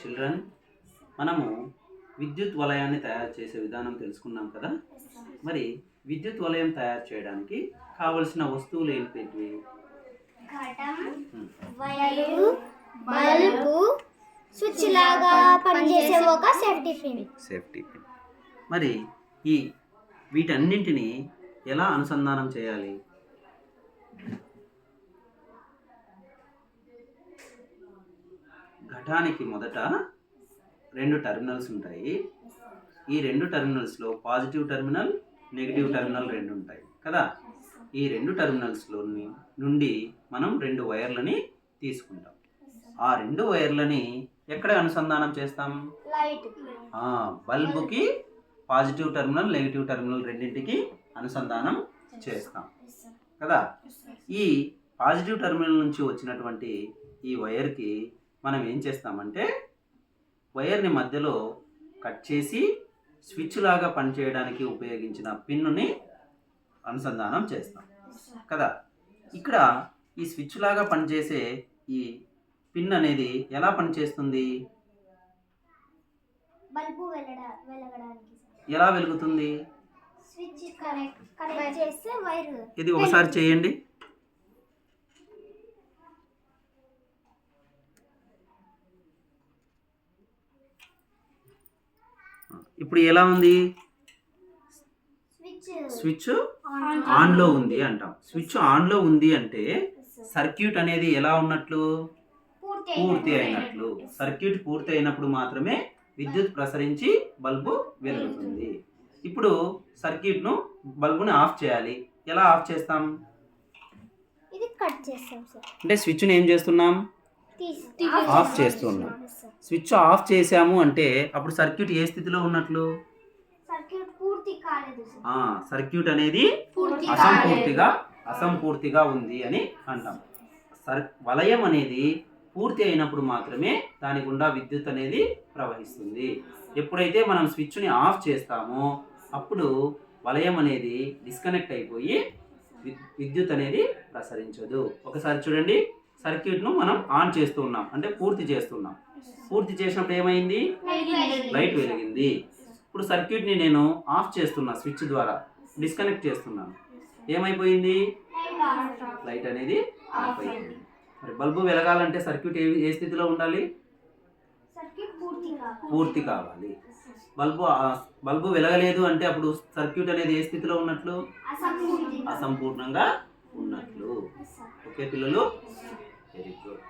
Children, మనము విద్యుత్ వలయాన్ని తయారు చేసే విధానం తెలుసుకున్నాం కదా. మరి విద్యుత్ వలయం తయారు చేయడానికి కావలసిన వస్తువులు ఏంటి? బల్బు, స్విచ్ లాగా పనిచేసే ఒక సేఫ్టీ పిన్. మరి ఈ వీటన్నింటినీ ఎలా అనుసంధానం చేయాలి? ఘటానికి మొదట 2 టెర్మినల్స్ ఉంటాయి. ఈ 2 టెర్మినల్స్లో పాజిటివ్ టెర్మినల్, నెగిటివ్ టెర్మినల్ 2 ఉంటాయి కదా. ఈ 2 టెర్మినల్స్లో నుండి మనం 2 వైర్లని తీసుకుంటాం. ఆ 2 వైర్లని ఎక్కడ అనుసంధానం చేస్తాం? బల్బుకి పాజిటివ్ టెర్మినల్, నెగిటివ్ టెర్మినల్ రెండింటికి అనుసంధానం చేస్తాం కదా. ఈ పాజిటివ్ టెర్మినల్ నుంచి వచ్చినటువంటి ఈ వైర్కి మనం ఏం చేస్తామంటే వైర్ని మధ్యలో కట్ చేసి స్విచ్ లాగా పనిచేయడానికి ఉపయోగించిన పిన్నుని అనుసంధానం చేస్తాం కదా. ఇక్కడ ఈ స్విచ్ లాగా పనిచేసే ఈ పిన్ అనేది ఎలా పనిచేస్తుంది? బల్బు వెలగడానికి. ఎలా వెలుగుతుంది? స్విచ్ కనెక్ట్ చేస్తే వైర్. ఇది ఒకసారి చేయండి. ఇప్పుడు ఎలా ఉంది? స్విచ్ ఆన్లో ఉంది అంటాం. స్విచ్ ఆన్లో ఉంది అంటే సర్క్యూట్ అనేది ఎలా ఉన్నట్లు? పూర్తి అయినట్లు. సర్క్యూట్ పూర్తి అయినప్పుడు మాత్రమే విద్యుత్ ప్రసరించి బల్బు వెలుగుతుంది. ఇప్పుడు సర్క్యూట్ను బల్బుని ఆఫ్ చేయాలి. ఎలా ఆఫ్ చేస్తాం? ఇది కట్ చేస్తాం సార్. అంటే స్విచ్ని ఏం చేస్తున్నాం? ఆఫ్ చేస్తున్నాం. స్విచ్ ఆఫ్ చేసాము అంటే అప్పుడు సర్క్యూట్ ఏ స్థితిలో ఉన్నట్లు? సర్క్యూట్ అనేది అసంపూర్తిగా ఉంది అని అంటాం. వలయం అనేది పూర్తి అయినప్పుడు మాత్రమే దాని గుండా విద్యుత్ అనేది ప్రవహిస్తుంది. ఎప్పుడైతే మనం స్విచ్ని ఆఫ్ చేస్తామో అప్పుడు వలయం అనేది డిస్కనెక్ట్ అయిపోయి విద్యుత్ అనేది ప్రసరించదు. ఒకసారి చూడండి, సర్క్యూట్ను మనం ఆన్ చేస్తూ ఉన్నాం అంటే పూర్తి చేస్తున్నాం. పూర్తి చేసినప్పుడు ఏమైంది? లైట్ వెలిగింది. ఇప్పుడు సర్క్యూట్ని నేను ఆఫ్ చేస్తున్నా, స్విచ్ ద్వారా డిస్కనెక్ట్ చేస్తున్నాను. ఏమైపోయింది? లైట్ అనేది ఆఫ్ అయిపోయింది. మరి బల్బు వెలగాలంటే సర్క్యూట్ ఏ స్థితిలో ఉండాలి? పూర్తి కావాలి. బల్బు వెలగలేదు అంటే అప్పుడు సర్క్యూట్ అనేది ఏ స్థితిలో ఉన్నట్లు? అసంపూర్ణంగా ఉన్నట్లు. ఓకే పిల్లలు, వెరీ గుడ్.